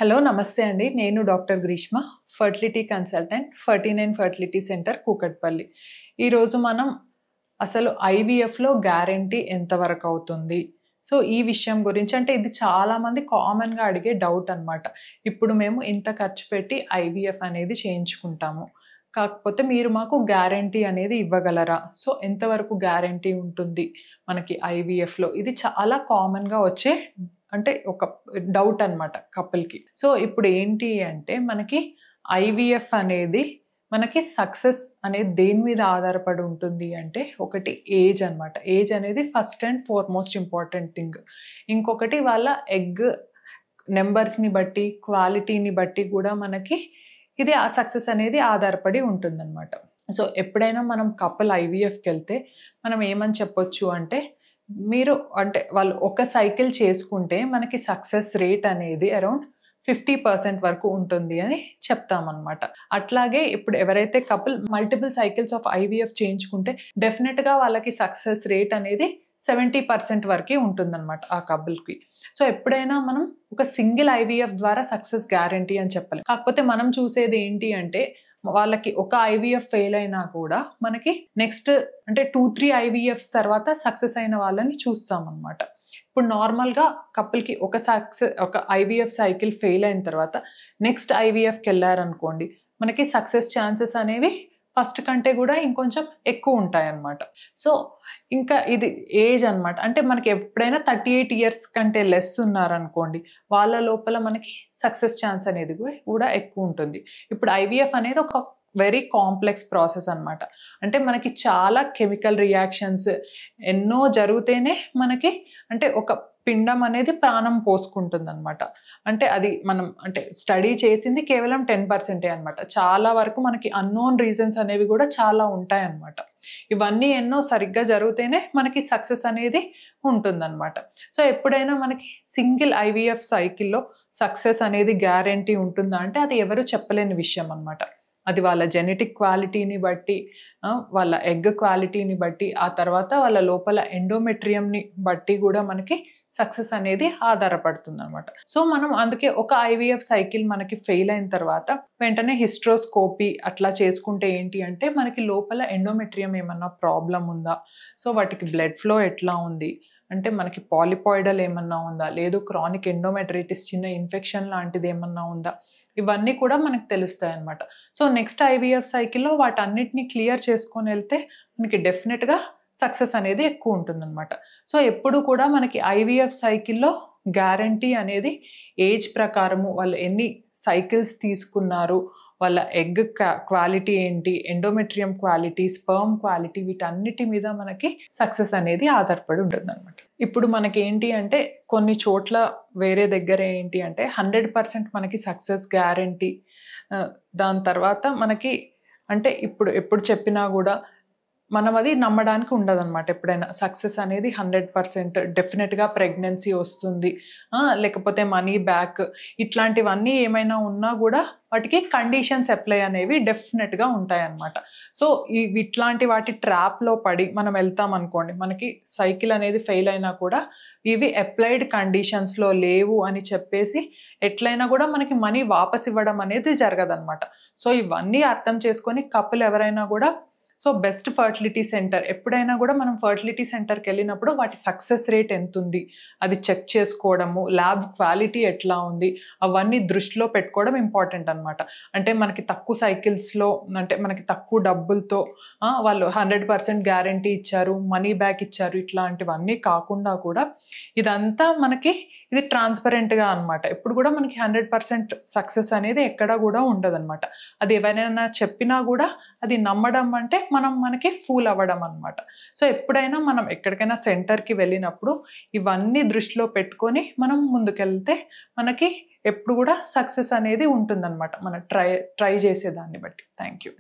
Hello నమస్తే అండి. నేను doctor Greeshma, fertility consultant, 39 fertility centre Kukatpally. ఈరోజు మనం అసలు ఐవీఎఫ్‌లో గ్యారంటీ ఎంతవరకు అవుతుంది? సో, ఈ విషయం గురించి అంటే ఇది చాలామంది కామన్‌గా అడిగే డౌట్ అనమాట. ఇప్పుడు మేము ఇంత ఖర్చు పెట్టి ఐవీఎఫ్ అనేది చేయించుకుంటాము. కాకపోతే మీరు మాకు గ్యారంటీ అనేది ఇవ్వగలరా? సో, ఎంతవరకు గ్యారంటీ ఉంటుంది మనకి ఐవీఎఫ్‌లో? ఇది చాలా కామన్‌గా వచ్చే అంటే ఒక డౌట్ అనమాట కపుల్‌కి. సో, ఇప్పుడు ఏంటి అంటే మనకి ఐవీఎఫ్ అనేది మనకి సక్సెస్ అనేది దేని మీద ఆధారపడి ఉంటుంది అంటే ఒకటి ఏజ్ అనమాట. ఏజ్ అనేది first and foremost important thing. ఇంకొకటి వాళ్ళ ఎగ్ నంబర్స్‌ని బట్టి, క్వాలిటీని బట్టి కూడా మనకి ఇది ఆ సక్సెస్ అనేది ఆధారపడి ఉంటుందన్నమాట. సో, ఎప్పుడైనా మనం కపుల్ ఐవీఎఫ్‌కెళ్తే మనం ఏమని చెప్పొచ్చు అంటే మీరు అంటే వాళ్ళు ఒక సైకిల్ చేసుకుంటే మనకి సక్సెస్ రేట్ అనేది అరౌండ్ 50% వరకు ఉంటుంది అని చెప్తామన్నమాట. అట్లాగే ఇప్పుడు ఎవరైతే couple multiple cycles of IVF చేయించుకుంటే డెఫినెట్‌గా వాళ్ళకి సక్సెస్ రేట్ అనేది 70% వరకే ఉంటుందన్నమాట ఆ కపుల్‌కి. సో, ఎప్పుడైనా మనం ఒక సింగిల్ ఐవీఎఫ్ ద్వారా సక్సెస్ గ్యారంటీ అని చెప్పలేం. కాకపోతే మనం చూసేది ఏంటి అంటే వాళ్ళకి ఒక ఐవీఎఫ్ ఫెయిల్ అయినా కూడా మనకి నెక్స్ట్ అంటే 2, 3 ఐవీఎఫ్స్ తర్వాత సక్సెస్ అయిన వాళ్ళని చూస్తామన్నమాట. ఇప్పుడు నార్మల్‌గా కపుల్‌కి ఒక ఐవీఎఫ్ సైకిల్ ఫెయిల్ అయిన తర్వాత నెక్స్ట్ ఐవీఎఫ్‌కెళ్లారనుకోండి, మనకి సక్సెస్ ఛాన్సెస్ అనేవి ఫస్ట్ కంటే కూడా ఇంకొంచెం ఎక్కువ ఉంటాయన్నమాట. సో, ఇంకా ఇది ఏజ్ అనమాట. అంటే మనకి ఎప్పుడైనా 38 ఇయర్స్ కంటే లెస్ ఉన్నారనుకోండి, వాళ్ళ లోపల మనకి సక్సెస్ ఛాన్స్ అనేది కూడా ఎక్కువ ఉంటుంది. ఇప్పుడు ఐవీఎఫ్ అనేది ఒక వెరీ కాంప్లెక్స్ ప్రాసెస్ అనమాట. అంటే మనకి చాలా కెమికల్ రియాక్షన్స్ ఎన్నో జరిగితేనే మనకి అంటే ఒక పిండం అనేది ప్రాణం పోసుకుంటుందన్నమాట. అంటే అది మనం అంటే స్టడీ చేసింది కేవలం 10% అనమాట. చాలా వరకు మనకి అన్నోన్ రీజన్స్ అనేవి కూడా చాలా ఉంటాయన్నమాట. ఇవన్నీ ఎన్నో సరిగ్గా జరిగితేనే మనకి సక్సెస్ అనేది ఉంటుందన్నమాట. సో, ఎప్పుడైనా మనకి సింగిల్ ఐవీఎఫ్ సైకిల్‌లో సక్సెస్ అనేది గ్యారంటీ ఉంటుందా అంటే అది ఎవరు చెప్పలేని విషయం అనమాట. అది వాళ్ళ జెనెటిక్ క్వాలిటీని బట్టి, వాళ్ళ ఎగ్ క్వాలిటీని బట్టి, ఆ తర్వాత వాళ్ళ లోపల ఎండోమెట్రియంని బట్టి కూడా మనకి సక్సెస్ అనేది ఆధారపడుతుందన్నమాట. సో, మనం అందుకే ఒక ఐవీఎఫ్ సైకిల్ మనకి ఫెయిల్ అయిన తర్వాత వెంటనే హిస్ట్రోస్కోపీ అట్లా చేసుకుంటే ఏంటి అంటే మనకి లోపల ఎండోమెట్రియం ఏమన్నా ప్రాబ్లమ్ ఉందా? సో, వాటికి బ్లడ్ ఫ్లో ఎట్లా ఉంది? అంటే మనకి పాలిపాయిడల్ ఏమన్నా ఉందా? లేదు క్రానిక్ ఎండోమెట్రైటిస్ చిన్న ఇన్ఫెక్షన్ లాంటిది ఏమన్నా ఉందా? ఇవన్నీ కూడా మనకు తెలుస్తాయన్నమాట. సో, నెక్స్ట్ ఐవీఎఫ్ సైకిల్‌లో వాటన్నిటిని క్లియర్ చేసుకొని వెళ్తే మనకి డెఫినిట్‌గా సక్సెస్ అనేది ఎక్కువ ఉంటుందన్నమాట. సో, ఎప్పుడు కూడా మనకి ఐవీఎఫ్ సైకిల్‌లో గ్యారంటీ అనేది ఏజ్ ప్రకారము వాళ్ళు ఎన్ని సైకిల్స్ తీసుకున్నారు, వాళ్ళ ఎగ్ క్వాలిటీ ఏంటి, ఎండోమెట్రియం క్వాలిటీ, స్పెర్మ్ క్వాలిటీ వీటన్నిటి మీద మనకి సక్సెస్ అనేది ఆధారపడి ఉంటుందన్నమాట. ఇప్పుడు మనకేంటి అంటే కొన్ని చోట్ల వేరే దగ్గర ఏంటి అంటే 100% మనకి సక్సెస్ గ్యారంటీ. దాని తర్వాత మనకి అంటే ఎప్పుడు చెప్పినా కూడా మనం అది నమ్మడానికి ఉండదన్నమాట. ఎప్పుడైనా సక్సెస్ అనేది 100% డెఫినిట్‌గా ప్రెగ్నెన్సీ వస్తుంది. లేకపోతే మనీ బ్యాక్ ఇట్లాంటివన్నీ ఏమైనా ఉన్నా కూడా వాటికి కండిషన్స్ అప్లై అనేవి డెఫినిట్‌గా ఉంటాయన్నమాట. సో, ఇట్లాంటి వాటి ట్రాప్‌లో పడి మనం వెళ్తామనుకోండి, మనకి సైకిల్ అనేది ఫెయిల్ అయినా కూడా ఇవి అప్లైడ్ కండిషన్స్‌లో లేవు అని చెప్పేసి ఎట్లైనా కూడా మనకి మనీ వాపస్ ఇవ్వడం అనేది జరగదన్నమాట. సో, ఇవన్నీ అర్థం చేసుకొని కపుల్ ఎవరైనా కూడా సో, బెస్ట్ ఫర్టిలిటీ సెంటర్ ఎప్పుడైనా కూడా మనం ఫర్టిలిటీ సెంటర్‌కెళ్ళినప్పుడు వాటి సక్సెస్ రేట్ ఎంతుంది? అది చెక్ చేసుకోవడము, ల్యాబ్ క్వాలిటీ ఎట్లా ఉంది? అవన్నీ దృష్టిలో పెట్టుకోవడం ఇంపార్టెంట్ అనమాట. అంటే మనకి తక్కువ సైకిల్స్‌లో అంటే మనకి తక్కువ డబ్బులతో వాళ్ళు 100% గ్యారంటీ ఇచ్చారు, మనీ బ్యాక్ ఇచ్చారు ఇట్లాంటివన్నీ కాకుండా కూడా ఇదంతా మనకి ఇది ట్రాన్స్‌పరెంట్‌గా అనమాట. ఎప్పుడు కూడా మనకి 100% సక్సెస్ అనేది ఎక్కడ కూడా ఉండదనమాట. అది ఎవరైనా చెప్పినా కూడా అది నమ్మడం అంటే మనకి ఫూల్ అవ్వడం అనమాట. సో, ఎప్పుడైనా మనం ఎక్కడికైనా సెంటర్‌కి వెళ్ళినప్పుడు ఇవన్నీ దృష్టిలో పెట్టుకొని మనం ముందుకెళ్తే మనకి ఎప్పుడు కూడా సక్సెస్ అనేది ఉంటుందన్నమాట. మనం ట్రై చేసే దాన్ని బట్టి. Thank you.